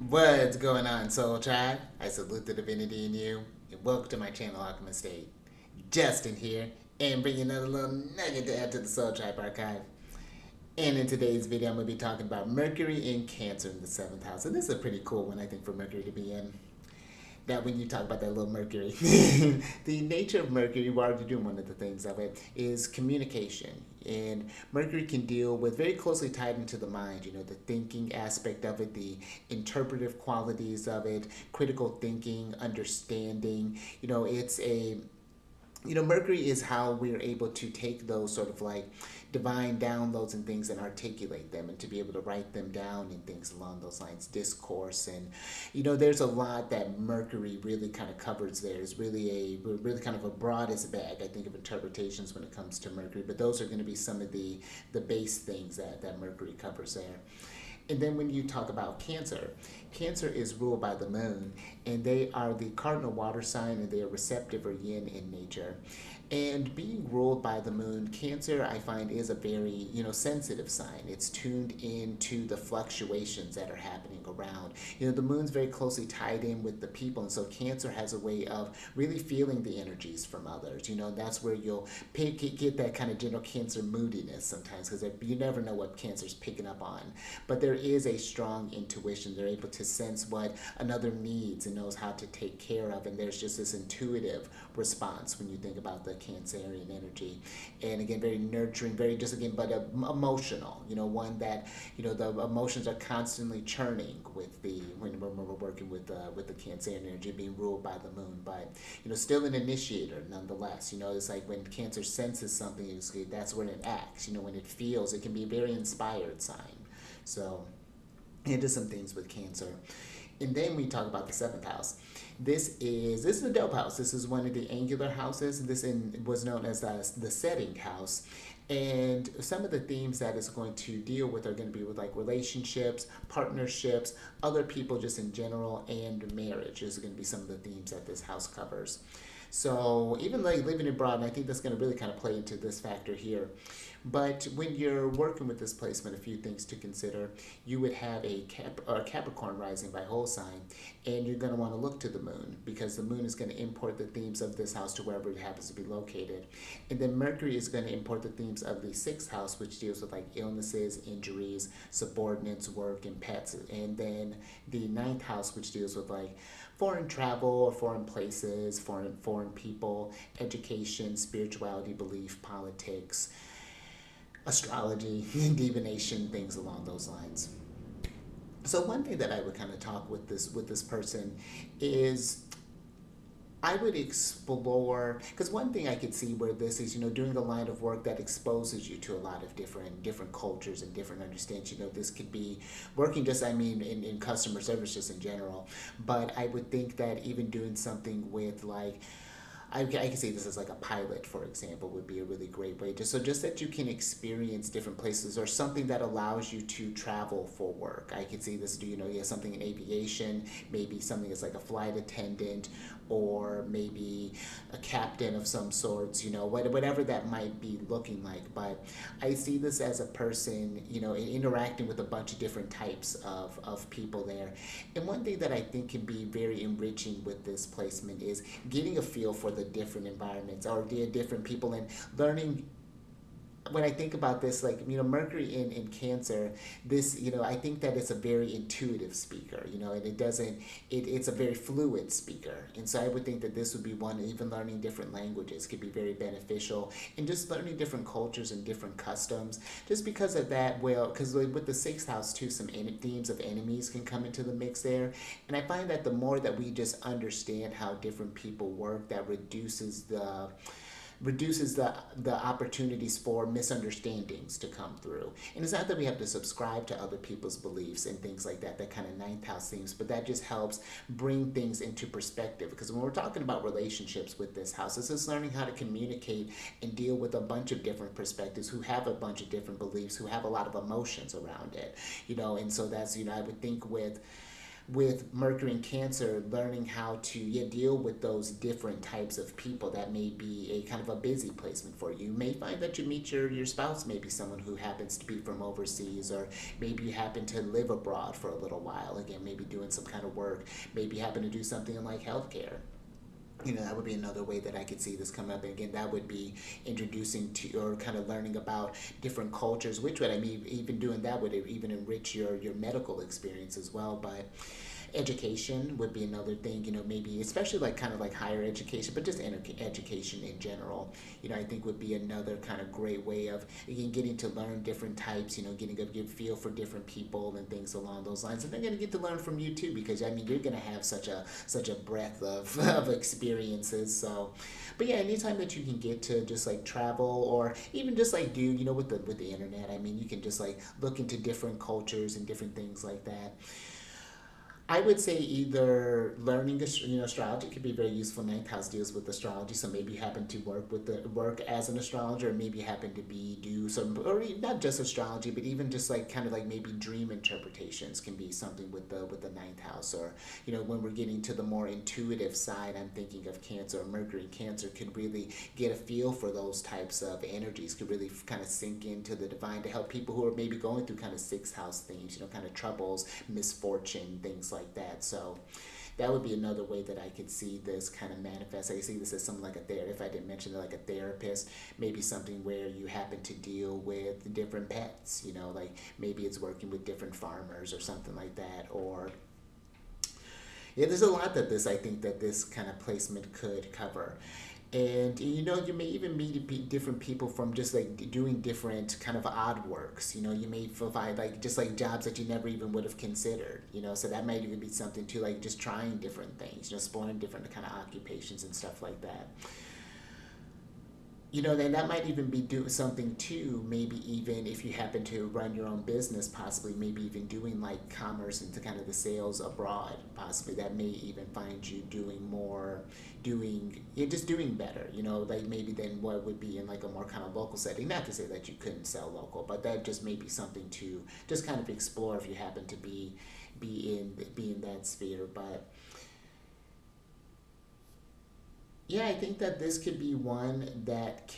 What's going on, Soul Tribe? I salute the divinity in you, and welcome to my channel, Alchemist. Justin here, and bringing another little nugget to add to the Soul Tribe archive. And in today's video, I'm going to be talking about Mercury in Cancer in the 7th house. And this is a pretty cool one, I think, for Mercury to be in. That when you talk about that little Mercury, the nature of Mercury, we're already doing one of the things of it, is communication. And Mercury can deal with very closely tied into the mind, the thinking aspect of it, the interpretive qualities of it, critical thinking, understanding. It's a Mercury is how we're able to take those sort of like divine downloads and things and articulate them and to be able to write them down and things along those lines, discourse. And, there's a lot that Mercury really kind of covers there. It's really kind of a broadest bag, I think, of interpretations when it comes to Mercury. But those are going to be some of the base things that Mercury covers there. And then when you talk about Cancer, Cancer is ruled by the moon, and they are the cardinal water sign, and they are receptive or yin in nature. And being ruled by the moon, Cancer, I find, is a very, sensitive sign. It's tuned into the fluctuations that are happening around. The moon's very closely tied in with the people, and so Cancer has a way of really feeling the energies from others. That's where you'll get that kind of general Cancer moodiness sometimes, because you never know what Cancer's picking up on. But there is a strong intuition. They're able to sense what another needs and knows how to take care of, and there's just this intuitive response when you think about the Cancerian energy. And again, very nurturing, very just again, but emotional. One that the emotions are constantly churning with when we're working with the Cancerian energy being ruled by the moon, but still an initiator nonetheless. It's like when Cancer senses something, that's when it acts. When it feels, it can be a very inspired sign. So into some things with Cancer. And then we talk about the 7th house. This is a dope house. This is one of the angular houses. Was known as the setting house. And some of the themes that it's going to deal with are going to be with like relationships, partnerships, other people just in general, and marriage is going to be some of the themes that this house covers. So even like living abroad, and I think that's going to really kind of play into this factor here. But when you're working with this placement, a few things to consider. You would have a Capricorn rising by whole sign, and you're going to want to look to the moon because the moon is going to import the themes of this house to wherever it happens to be located. And then Mercury is going to import the themes of the 6th house, which deals with like illnesses, injuries, subordinates, work, and pets. And then the 9th house, which deals with like foreign travel, foreign places, foreign people, education, spirituality, belief, politics, astrology, divination, things along those lines. So one thing that I would kind of talk with this person is I would explore, because one thing I could see where this is, doing the line of work that exposes you to a lot of different cultures and different understandings. This could be working just, I mean, in customer service just in general. But I would think that even doing something with like I can say this as like a pilot, for example, would be a really great way just that you can experience different places or something that allows you to travel for work. I could see this, something in aviation, maybe something that's like a flight attendant or maybe a captain of some sorts, whatever that might be looking like. But I see this as a person, interacting with a bunch of different types of people there. And one thing that I think can be very enriching with this placement is getting a feel for the different environments or the different people and learning. When I think about this, like, Mercury in Cancer, this, I think that it's a very intuitive speaker, and it's a very fluid speaker. And so I would think that this would be one, even learning different languages could be very beneficial, and just learning different cultures and different customs, just because of that. Well, because with the 6th house too, some themes of enemies can come into the mix there. And I find that the more that we just understand how different people work, that reduces the opportunities for misunderstandings to come through. And it's not that we have to subscribe to other people's beliefs and things like that kind of 9th house themes, but that just helps bring things into perspective. Because when we're talking about relationships with this house, it's just learning how to communicate and deal with a bunch of different perspectives who have a bunch of different beliefs, who have a lot of emotions around it, and so that's, I would think with with Mercury and Cancer, learning how to deal with those different types of people, that may be a kind of a busy placement for you. You may find that you meet your spouse, maybe someone who happens to be from overseas, or maybe you happen to live abroad for a little while. Again, maybe doing some kind of work, maybe you happen to do something in like healthcare. That would be another way that I could see this come up. And again, that would be introducing to or kind of learning about different cultures, which would, I mean, even doing that would even enrich your medical experience as well. But education would be another thing, maybe especially like kind of like higher education, but just education in general, I think would be another kind of great way of, again, getting to learn different types, getting a good feel for different people and things along those lines. And they're going to get to learn from you too, because I mean, you're going to have such a breadth of experiences. So, but yeah, anytime that you can get to just like travel, or even just like do, with the internet, I mean, you can just like look into different cultures and different things like that. I would say either learning, astrology could be very useful. Ninth house deals with astrology, so maybe you happen to work as an astrologer, or maybe you happen to be do some, or not just astrology, but even just like kind of like maybe dream interpretations can be something with the ninth house. Or when we're getting to the more intuitive side, I'm thinking of Cancer. Or Mercury. Cancer could really get a feel for those types of energies, could really kind of sink into the divine to help people who are maybe going through kind of sixth house themes, kind of troubles, misfortune, things like that. So that would be another way that I could see this kind of manifest. I could see this as something like a therapist. If I didn't mention it, like a therapist, maybe something where you happen to deal with different pets, like maybe it's working with different farmers or something like that. Or yeah, there's a lot that I think that this kind of placement could cover. And you may even meet different people from just like doing different kind of odd works. You may provide like just like jobs that you never even would have considered. So that might even be something too, like just trying different things, exploring different kind of occupations and stuff like that. Then that might even be doing something too. Maybe even if you happen to run your own business, possibly maybe even doing like commerce into kind of the sales abroad. Possibly that may even find you doing more, just doing better. Like maybe than what would be in like a more kind of local setting. Not to say that you couldn't sell local, but that just may be something to just kind of explore if you happen to be in that sphere. But yeah, I think that this could be one that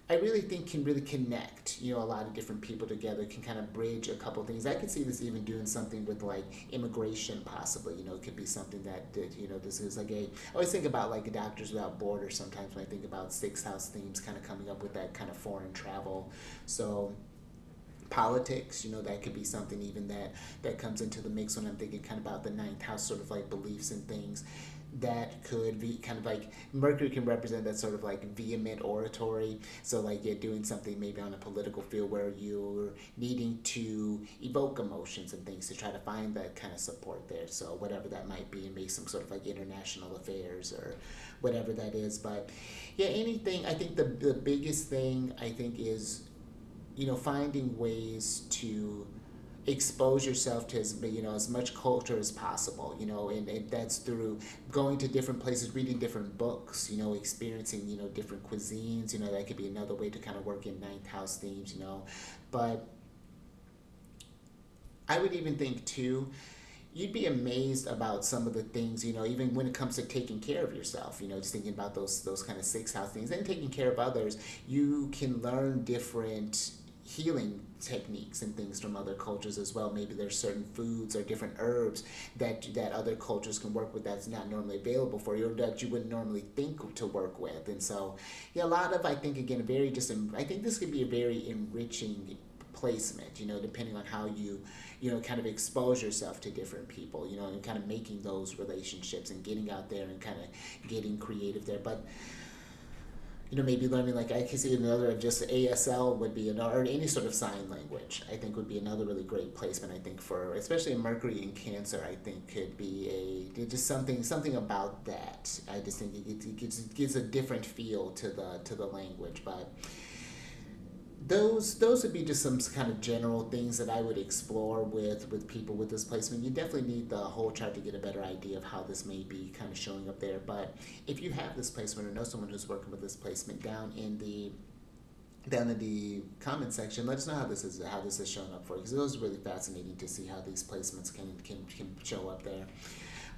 I really think can really connect, a lot of different people together, can kind of bridge a couple things. I could see this even doing something with like immigration, possibly. It could be something this is like I always think about like Doctors Without Borders sometimes when I think about sixth house themes, kind of coming up with that kind of foreign travel. So politics, that could be something even that comes into the mix when I'm thinking kind of about the ninth house, sort of like beliefs and things. That could be kind of like Mercury can represent that sort of like vehement oratory. So like you're doing something maybe on a political field where you're needing to evoke emotions and things to try to find that kind of support there. So whatever that might be, and maybe some sort of like international affairs or whatever that is. But yeah, anything. I think the biggest thing I think is finding ways to expose yourself to as much culture as possible, and that's through going to different places, reading different books, experiencing different cuisines. That could be another way to kind of work in ninth house themes. But I would even think too, you'd be amazed about some of the things, even when it comes to taking care of yourself, just thinking about those kind of sixth house things and taking care of others. You can learn different healing techniques and things from other cultures as well. Maybe there's certain foods or different herbs that other cultures can work with that's not normally available for you, or that you wouldn't normally think to work with. And so yeah, a lot of, I think, again, I think this could be a very enriching placement, depending on how you kind of expose yourself to different people, and kind of making those relationships and getting out there and kind of getting creative there. But maybe learning, like I can see another, just ASL would be another, or any sort of sign language, I think would be another really great placement. I think for, especially in Mercury and Cancer, I think could be just something about that. I just think it gives a different feel to the language. But those would be just some kind of general things that I would explore with people with this placement. You definitely need the whole chart to get a better idea of how this may be kind of showing up there. But if you have this placement or know someone who's working with this placement, down in the down in the comment section. Let us know how this is showing up for you, because it was really fascinating to see how these placements can show up there.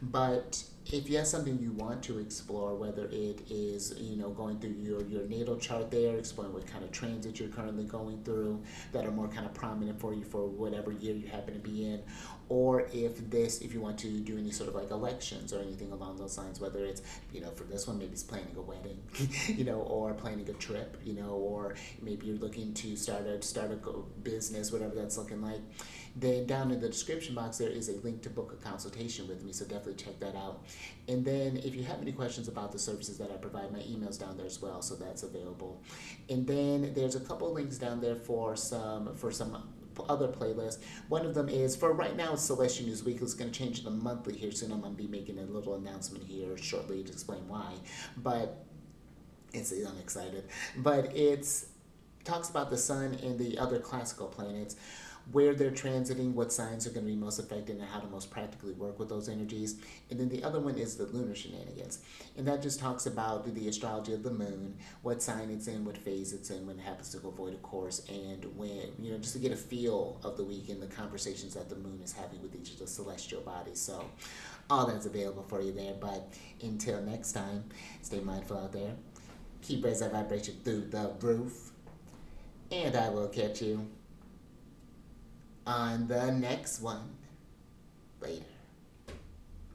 But if you have something you want to explore, whether it is, going through your natal chart there, exploring what kind of transits you're currently going through that are more kind of prominent for you for whatever year you happen to be in, or if you want to do any sort of like elections or anything along those lines, whether it's, for this one, maybe it's planning a wedding, or planning a trip, or maybe you're looking to start a business, whatever that's looking like. Then down in the description box there is a link to book a consultation with me, so definitely check that out. And then if you have any questions about the services that I provide, my email's down there as well, so that's available. And then there's a couple links down there for some other playlists. One of them is, for right now, it's Celestial News Weekly. It's going to change to monthly here soon. I'm going to be making a little announcement here shortly to explain why. But I'm excited. But it's talks about the sun and the other classical planets, where they're transiting, what signs are going to be most affected, and how to most practically work with those energies. And then the other one is the lunar shenanigans. And that just talks about the astrology of the moon, what sign it's in, what phase it's in, when it happens to go void, of course, and when, just to get a feel of the week and the conversations that the moon is having with each of the celestial bodies. So all that's available for you there. But until next time, stay mindful out there. Keep raising that vibration through the roof. And I will catch you on the next one. Later.